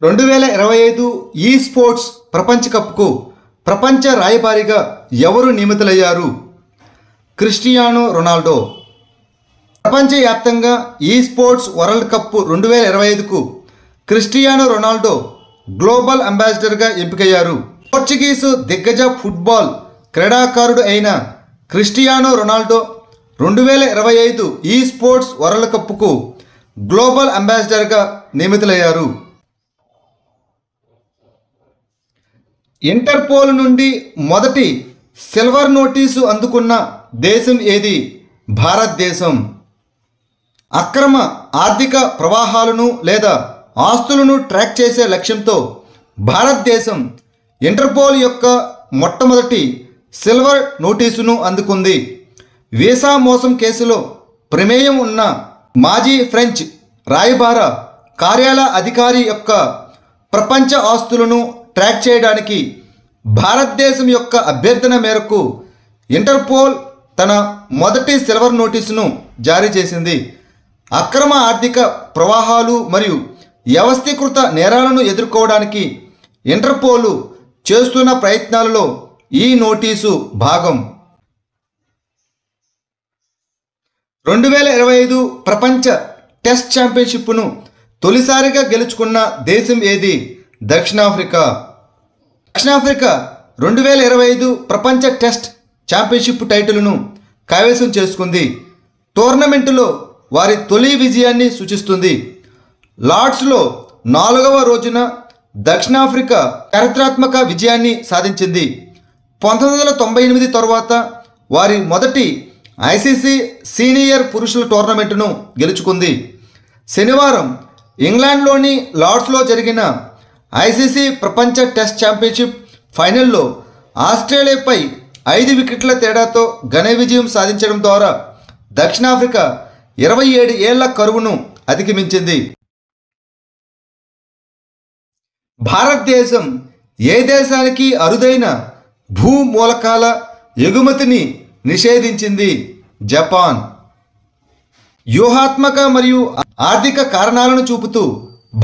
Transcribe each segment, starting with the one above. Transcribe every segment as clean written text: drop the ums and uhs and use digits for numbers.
2025 ఈ స్పోర్ట్స్ ప్రపంచ కప్కు ప్రపంచ రాయబారిగా ఎవరు నియమితులయ్యారు? Cristiano Ronaldo. ప్రపంచవ్యాప్తంగా ఈ స్పోర్ట్స్ వరల్డ్ కప్ 2025కు క్రిస్టియానో రొనాల్డో గ్లోబల్ అంబాసిడర్గా ఎంపికయ్యారు. పోర్చుగీసు దిగ్గజ ఫుట్బాల్ క్రీడాకారుడు అయిన క్రిస్టియానో రొనాల్డో 2025 ఈ స్పోర్ట్స్ వరల్డ్ కప్కు గ్లోబల్ అంబాసిడర్గా నియమితులయ్యారు. ఇంటర్పోల్ నుండి మొదటి సిల్వర్ నోటీసు అందుకున్న దేశం ఏది? భారతదేశం. అక్రమ ఆర్థిక ప్రవాహాలను లేదా ఆస్తులను ట్రాక్ చేసే లక్ష్యంతో భారతదేశం ఇంటర్పోల్ యొక్క మొట్టమొదటి సిల్వర్ నోటీసును అందుకుంది. వీసా మోసం కేసులో ప్రమేయం ఉన్న మాజీ ఫ్రెంచ్ రాయబార కార్యాలయ అధికారి యొక్క ప్రపంచ ఆస్తులను ట్రాక్ చేయడానికి భారతదేశం యొక్క అభ్యర్థన మేరకు ఇంటర్పోల్ తన మొదటి సిల్వర్ నోటీసును జారీ చేసింది. అక్రమ ఆర్థిక ప్రవాహాలు మరియు వ్యవస్థీకృత నేరాలను ఎదుర్కోవడానికి ఇంటర్పోల్ చేస్తున్న ప్రయత్నాలలో ఈ నోటీసు భాగం. 2025 ప్రపంచ టెస్ట్ ఛాంపియన్షిప్ను తొలిసారిగా గెలుచుకున్న దేశం ఏది? దక్షిణాఫ్రికా. దక్షిణాఫ్రికా 2025 ప్రపంచ టెస్ట్ ఛాంపియన్షిప్ టైటిల్ను కైవసం చేసుకుంది. టోర్నమెంటులో వారి తొలి విజయాన్ని సూచిస్తుంది. లార్డ్స్లో 4వ రోజున దక్షిణాఫ్రికా చారిత్రాత్మక విజయాన్ని సాధించింది. 1998 తరువాత వారి మొదటి ఐసీసీ సీనియర్ పురుషుల టోర్నమెంటును గెలుచుకుంది. శనివారం ఇంగ్లాండ్లోని లార్డ్స్లో జరిగిన ఐసీసీ ప్రపంచ టెస్ట్ ఛాంపియన్షిప్ ఫైనల్లో ఆస్ట్రేలియాపై 5 వికెట్ల తేడాతో ఘన విజయం సాధించడం ద్వారా దక్షిణాఫ్రికా 27 ఏళ్ల కరువును అధిగమించింది. భారతదేశం ఏ దేశానికి అరుదైన భూమూలకాల ఎగుమతిని నిషేధించింది? జపాన్. వ్యూహాత్మక మరియు ఆర్థిక కారణాలను చూపుతూ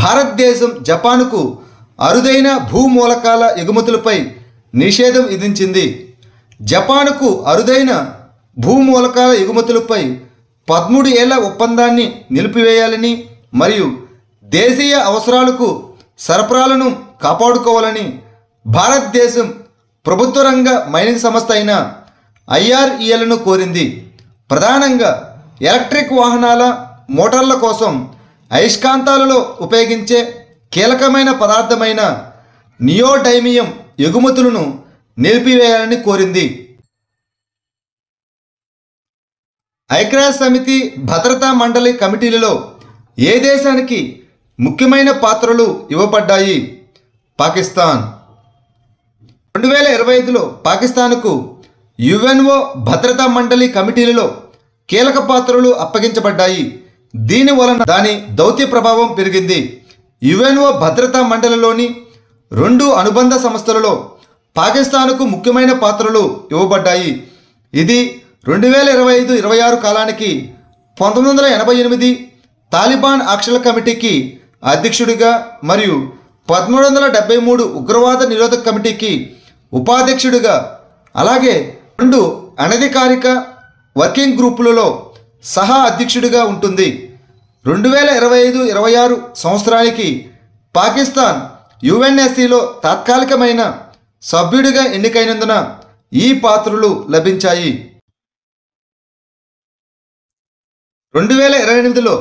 భారతదేశం జపాన్కు అరుదైన భూమూలకాల ఎగుమతులపై నిషేధం విధించింది. జపాన్కు అరుదైన భూమూలకాల ఎగుమతులపై 13 ఏళ్ల ఒప్పందాన్ని నిలిపివేయాలని మరియు దేశీయ అవసరాలకు సరఫరాలను కాపాడుకోవాలని భారతదేశం ప్రభుత్వ రంగ మైనింగ్ సంస్థ అయిన ఐఆర్ఈఎల్ను కోరింది. ప్రధానంగా ఎలక్ట్రిక్ వాహనాల మోటార్ల కోసం అయస్కాంతాలలో ఉపయోగించే కీలకమైన పదార్థమైన నియోడైమియం ఎగుమతులను నిలిపివేయాలని కోరింది. ఐక్యరాజ్య సమితి భద్రతా మండలి కమిటీలలో ఏ దేశానికి ముఖ్యమైన పాత్రలు ఇవ్వబడ్డాయి? పాకిస్తాన్. 2025లో పాకిస్తాన్కు యుఎన్ఓ భద్రతా మండలి కమిటీలలో కీలక పాత్రలు అప్పగించబడ్డాయి. దీని వలన దాని దౌత్య ప్రభావం పెరిగింది. యుఎన్ఓ భద్రతా మండలిలోని 2 అనుబంధ సంస్థలలో పాకిస్తాన్కు ముఖ్యమైన పాత్రలు ఇవ్వబడ్డాయి. ఇది 2025-26 కాలానికి 1988 తాలిబాన్ ఆక్షల కమిటీకి అధ్యక్షుడిగా మరియు 1373 ఉగ్రవాద నిరోధక కమిటీకి ఉపాధ్యక్షుడిగా, అలాగే 2 అనధికారిక వర్కింగ్ గ్రూపులలో సహా అధ్యక్షుడిగా ఉంటుంది. 2025-26 సంవత్సరానికి పాకిస్తాన్ యుఎన్ఎస్సిలో తాత్కాలికమైన సభ్యుడిగా ఎన్నికైనందున ఈ పాత్రలు లభించాయి. 2028లో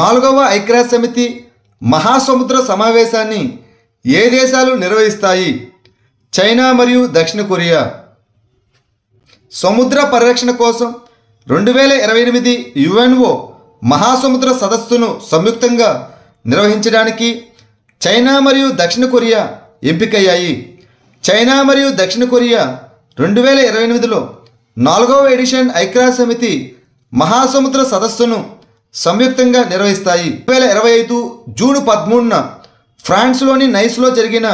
4వ ఐక్యరాజ్య సమితి మహాసముద్ర సమావేశాన్ని ఏ దేశాలు నిర్వహిస్తాయి? చైనా మరియు దక్షిణ కొరియా. సముద్ర పరిరక్షణ కోసం 2028 యుఎన్ఓ మహాసముద్ర సదస్సును సంయుక్తంగా నిర్వహించడానికి చైనా మరియు దక్షిణ కొరియా ఎంపికయ్యాయి. చైనా మరియు దక్షిణ కొరియా 2028లో 4వ ఎడిషన్ ఐక్యరాజ్య సమితి మహాసముద్ర సదస్సును సంయుక్తంగా నిర్వహిస్తాయి. 2025 జూన్ 13న ఫ్రాన్స్లోని నైస్లో జరిగిన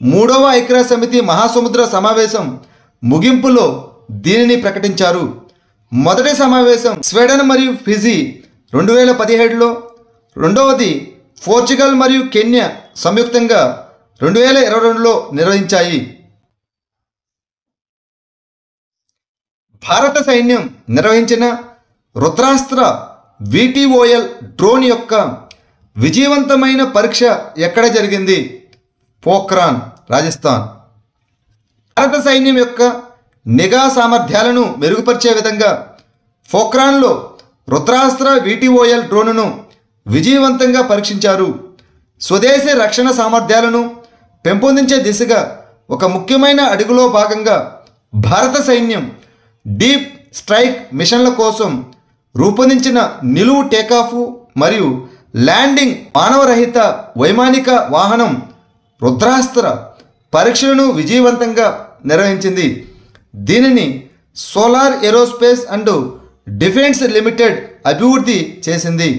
3వ ఐక్యరాజ్య సమితి మహాసముద్ర సమావేశం ముగింపులో దీనిని ప్రకటించారు. మొదటి సమావేశం స్వీడన్ మరియు ఫిజీ 2017లో, రెండవది పోర్చుగల్ మరియు కెన్యా సంయుక్తంగా 2022లో నిర్వహించాయి. భారత సైన్యం నిర్వహించిన రుద్రాస్త్ర VTOL డ్రోన్ యొక్క విజయవంతమైన పరీక్ష ఎక్కడ జరిగింది? పోఖ్రాన్, రాజస్థాన్. భారత సైన్యం యొక్క నిఘా సామర్థ్యాలను మెరుగుపరిచే విధంగా పోఖ్రాన్లో రుద్రాస్త్ర VTOL డ్రోన్ను విజయవంతంగా పరీక్షించారు. స్వదేశీ రక్షణ సామర్థ్యాలను పెంపొందించే దిశగా ఒక ముఖ్యమైన అడుగులో భాగంగా భారత సైన్యం డీప్ స్ట్రైక్ మిషన్ల కోసం రూపొందించిన నిలువు టేకాఫ్ మరియు ల్యాండింగ్ మానవరహిత వైమానిక వాహనం రుద్రాస్త్ర పరీక్షలను విజయవంతంగా నిర్వహించింది. దీనిని solar aerospace and defence limited అభివృద్ధి చేసింది.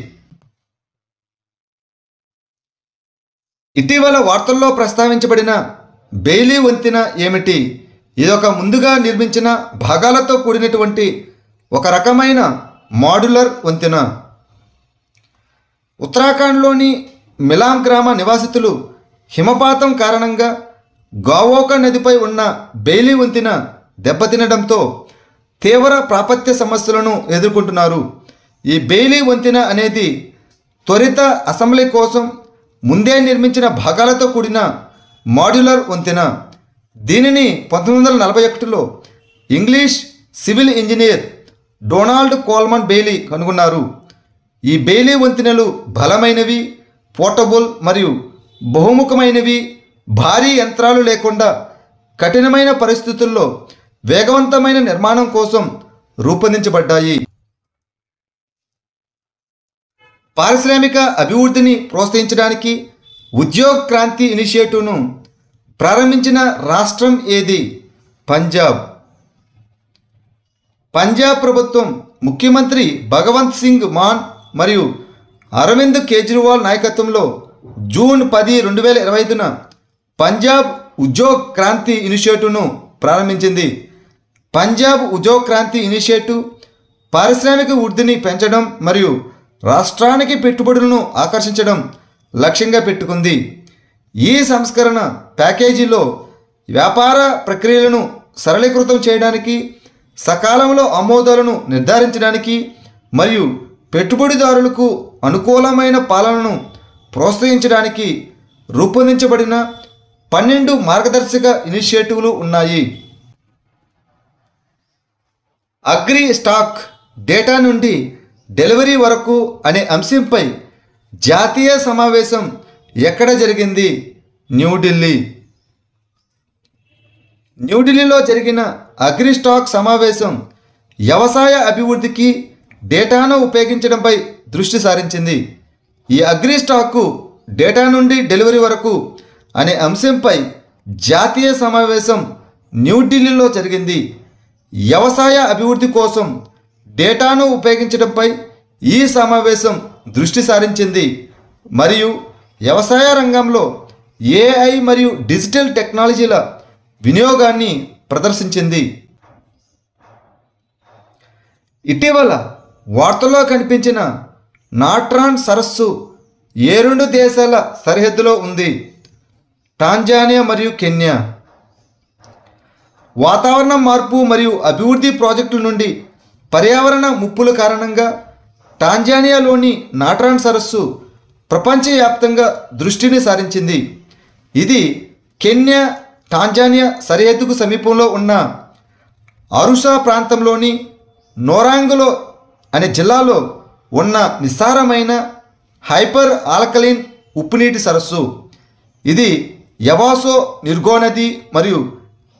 ఇటీవల వార్తల్లో ప్రస్తావించబడిన బెయిలీ వంతెన ఏమిటి? ఇదొక ముందుగా నిర్మించిన భాగాలతో కూడినటువంటి ఒక రకమైన మాడ్యులర్ వంతెన. ఉత్తరాఖండ్లోని మిలాం గ్రామ నివాసితులు హిమపాతం కారణంగా గావోక నదిపై ఉన్న బెయిలీ వంతెన దెబ్బతినడంతో తీవ్ర ప్రాపత్య సమస్యలను ఎదుర్కొంటున్నారు. ఈ బెయిలీ వంతెన అనేది త్వరిత అసెంబ్లీ కోసం ముందే నిర్మించిన భాగాలతో కూడిన మాడ్యులర్ వంతెన. దీనిని 1941లో English civil engineer Donald Coleman Bailey కనుగొన్నారు. ఈ బెయిలీ వంతెనలు బలమైనవి, పోర్టబుల్ మరియు బహుముఖమైనవి, భారీ యంత్రాలు లేకుండా కఠినమైన పరిస్థితుల్లో వేగవంతమైన నిర్మాణం కోసం రూపొందించబడ్డాయి. పారిశ్రామిక అభివృద్ధిని ప్రోత్సహించడానికి ఉద్యోగ్ క్రాంతి ఇనిషియేటివ్ను ప్రారంభించిన రాష్ట్రం ఏది? పంజాబ్. పంజాబ్ ప్రభుత్వం ముఖ్యమంత్రి భగవంత్ సింగ్ మాన్ మరియు అరవింద్ కేజ్రీవాల్ నాయకత్వంలో జూన్ 10, 2025న పంజాబ్ ఉద్యోగ్ క్రాంతి ఇనిషియేటివ్ను ప్రారంభించింది. పంజాబ్ ఉద్యోగ్ క్రాంతి ఇనిషియేటివ్ పారిశ్రామిక వృద్ధిని పెంచడం మరియు రాష్ట్రానికి పెట్టుబడులను ఆకర్షించడం లక్ష్యంగా పెట్టుకుంది. ఈ సంస్కరణ ప్యాకేజీలో వ్యాపార ప్రక్రియలను సరళీకృతం చేయడానికి, సకాలంలో ఆమోదాలను నిర్ధారించడానికి మరియు పెట్టుబడిదారులకు అనుకూలమైన పాలనను ప్రోత్సహించడానికి రూపొందించబడిన 12 మార్గదర్శక ఇనిషియేటివ్లు ఉన్నాయి. అగ్రి స్టాక్ డేటా నుండి డెలివరీ వరకు అనే అంశంపై జాతీయ సమావేశం ఎక్కడ జరిగింది? న్యూఢిల్లీ. న్యూఢిల్లీలో జరిగిన అగ్రి స్టాక్ సమావేశం వ్యవసాయ అభివృద్ధికి డేటాను ఉపయోగించడంపై దృష్టి సారించింది. ఈ అగ్రి స్టాకు డేటా నుండి డెలివరీ వరకు అనే అంశంపై జాతీయ సమావేశం న్యూఢిల్లీలో జరిగింది. వ్యవసాయ అభివృద్ధి కోసం డేటాను ఉపయోగించడంపై ఈ సమావేశం దృష్టి సారించింది మరియు వ్యవసాయ రంగంలో AI మరియు డిజిటల్ టెక్నాలజీల వినియోగాన్ని ప్రదర్శించింది. ఇటీవల వార్తల్లో కనిపించిన నాట్రాన్ సరస్సు ఏ 2 దేశాల సరిహద్దులో ఉంది? టాంజానియా మరియు కెన్యా. వాతావరణ మార్పు మరియు అభివృద్ధి ప్రాజెక్టుల నుండి పర్యావరణ ముప్పుల కారణంగా టాంజానియాలోని నాట్రాన్ సరస్సు ప్రపంచవ్యాప్తంగా దృష్టిని సారించింది. ఇది కెన్యా టాంజానియా సరిహద్దుకు సమీపంలో ఉన్న అరుషా ప్రాంతంలోని నోరాంగులో అనే జిల్లాలో ఉన్న నిస్సారమైన హైపర్ ఆల్కలైన్ ఉప్పునీటి సరస్సు. ఇది యవాసో నిర్గోనది మరియు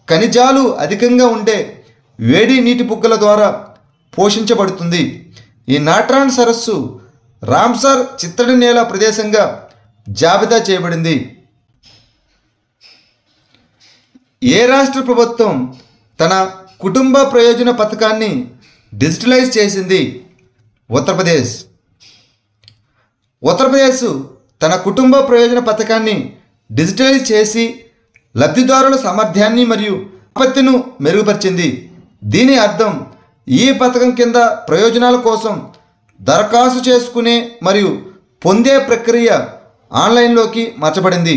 ఖనిజాలు అధికంగా ఉండే వేడి నీటి బుగ్గల ద్వారా పోషించబడుతుంది. ఈ నాట్రాన్ సరస్సు రామ్సర్ చిత్తడి నేల ప్రదేశంగా జాబితా చేయబడింది. ఏ రాష్ట్ర ప్రభుత్వం తన కుటుంబ ప్రయోజన పథకాన్ని డిజిటలైజ్ చేసింది? ఉత్తరప్రదేశ్. ఉత్తరప్రదేశ్ తన కుటుంబ ప్రయోజన పథకాన్ని డిజిటలైజ్ చేసి లబ్ధిదారుల సామర్థ్యాన్ని మరియు ఉత్పత్తిను మెరుగుపరిచింది. దీని అర్థం ఈ పథకం కింద ప్రయోజనాల కోసం దరఖాస్తు చేసుకునే మరియు పొందే ప్రక్రియ ఆన్లైన్లోకి మార్చబడింది.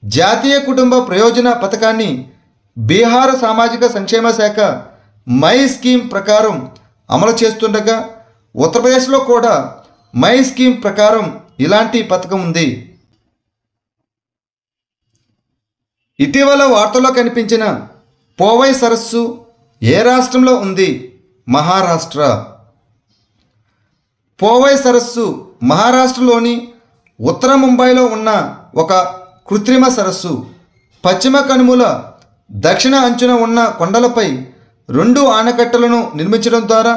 జాతీయ కుటుంబ ప్రయోజన పథకాన్ని బీహార్ సామాజిక సంక్షేమ శాఖ మై స్కీమ్ ప్రకారం అమలు చేస్తుండగా ఉత్తరప్రదేశ్లో కూడా మై స్కీమ్ ప్రకారం ఇలాంటి పథకం ఉంది. ఇటీవల వార్తల్లో కనిపించిన పోవై సరస్సు ఏ రాష్ట్రంలో ఉంది? మహారాష్ట్ర. పోవై సరస్సు మహారాష్ట్రలోని ఉత్తర ముంబైలో ఉన్న ఒక కృత్రిమ సరస్సు. పశ్చిమ కనుమల దక్షిణ అంచున ఉన్న కొండలపై 2 ఆనకట్టలను నిర్మించడం ద్వారా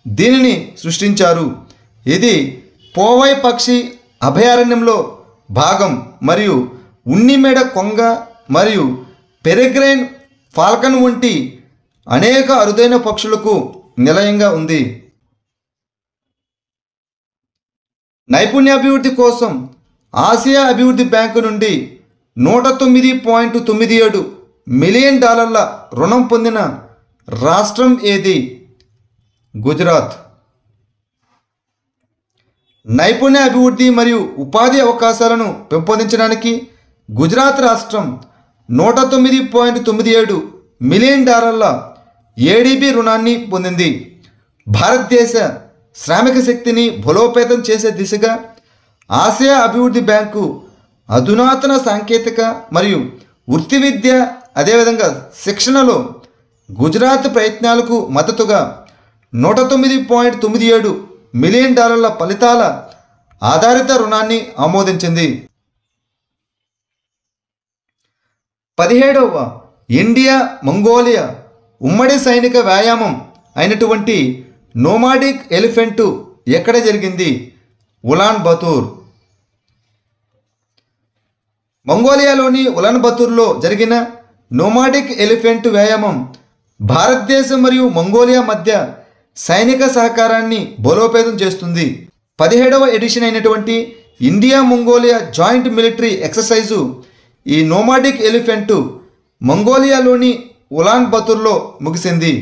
దీనిని సృష్టించారు. ఇది పోవై పక్షి అభయారణ్యంలో భాగం మరియు ఉన్నిమేడ కొంగ మరియు పెరెగ్రైన్ ఫాల్కన్ వంటి అనేక అరుదైన పక్షులకు నిలయంగా ఉంది. నైపుణ్యాభివృద్ధి కోసం ఆసియా అభివృద్ధి బ్యాంకు నుండి $109.97 మిలియన్ రుణం పొందిన రాష్ట్రం ఏది? గుజరాత్. నైపుణ్య అభివృద్ధి మరియు ఉపాధి అవకాశాలను పెంపొందించడానికి గుజరాత్ రాష్ట్రం $109.97 మిలియన్ ఏడీబీ రుణాన్ని పొందింది. భారతదేశ శ్రామిక శక్తిని బలోపేతం చేసే దిశగా ఆసియా అభివృద్ధి బ్యాంకు అధునాతన సాంకేతిక మరియు వృత్తి విద్య అదేవిధంగా శిక్షణలో గుజరాత్ ప్రయత్నాలకు మద్దతుగా $109.97 మిలియన్ ఫలితాల ఆధారిత రుణాన్ని ఆమోదించింది. 17వ ఇండియా మంగోలియా ఉమ్మడి సైనిక వ్యాయామం అయినటువంటి నోమాడిక్ ఎలిఫెంటు ఎక్కడ జరిగింది? ఉలాన్ బతూర్. మంగోలియాలోని ఉలాన్ బతూర్లో జరిగిన నోమాడిక్ ఎలిఫెంట్ వ్యాయామం భారతదేశం మరియు మంగోలియా మధ్య సైనిక సహకారాన్ని బలోపేతం చేస్తుంది. 17వ ఎడిషన్ అయినటువంటి India Mongolia joint military exercise ఈ నోమాడిక్ ఎలిఫెంటు మంగోలియాలోని ఉలాన్ బతూర్లో ముగిసింది.